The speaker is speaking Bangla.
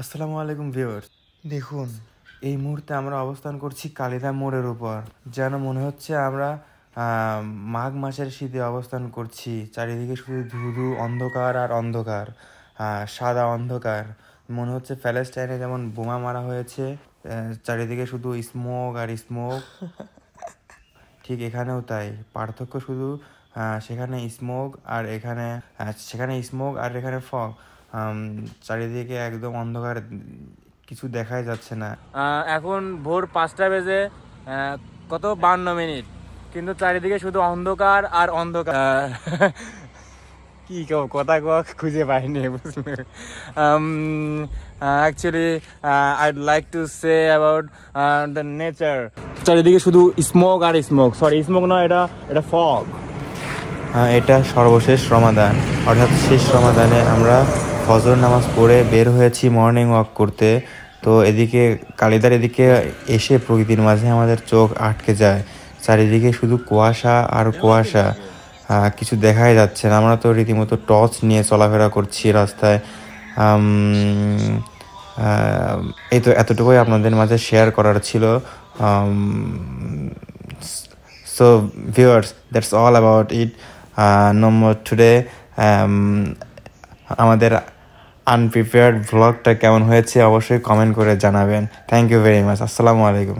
আসসালামু আলাইকুম ভিউয়ার্স, দেখুন এই মুহূর্তে আমরা অবস্থান করছি কালিদা মোড়ের উপর। যেন মনে হচ্ছে আমরা মাঘ মাসের শীতে অবস্থান করছি। চারিদিকে শুধু ধুধু অন্ধকার আর অন্ধকার, সাদা অন্ধকার। মনে হচ্ছে প্যালেস্টাইনে যেমন বোমা মারা হয়েছে, চারিদিকে শুধু স্মোক আর স্মোক। ঠিক এখানেও তাই, পার্থক্য শুধু সেখানে স্মোক আর এখানে ফগ। চারিদিকে একদম অন্ধকার, কিছু দেখাই যাচ্ছে না। এখন ভোর 5টা বেজে কত 52 মিনিট, কিন্তু চারিদিকে শুধু অন্ধকার আর অন্ধকার। কি কথা খুঁজে পাইনি actually I'd like to say about the nature. চারিদিকে শুধু স্মোক আর স্মোক, সরি স্মোক নয়, এটা ফগ। এটা সর্বশেষ রমাদান, অর্থাৎ শেষ রমাদানে আমরা ফজর নামাজ পড়ে বের হয়েছি মর্নিং ওয়াক করতে। তো এদিকে কালিদার এদিকে এসে প্রকৃতির মাঝে আমাদের চোখ আটকে যায়। চারিদিকে শুধু কুয়াশা আর কুয়াশা, কিছু দেখাই যাচ্ছে না। আমরা তো রীতিমতো টর্চ নিয়ে চলাফেরা করছি রাস্তায়। এই তো এতটুকুই আপনাদের মাঝে শেয়ার করার ছিল। So viewers, that's all about it. no more today. আমাদের আনপ্রিপেয়ার্ড ভ্লগটা কেমন হয়েছে অবশ্যই কমেন্ট করে জানাবেন। Thank you very much. আসসালামু আলাইকুম।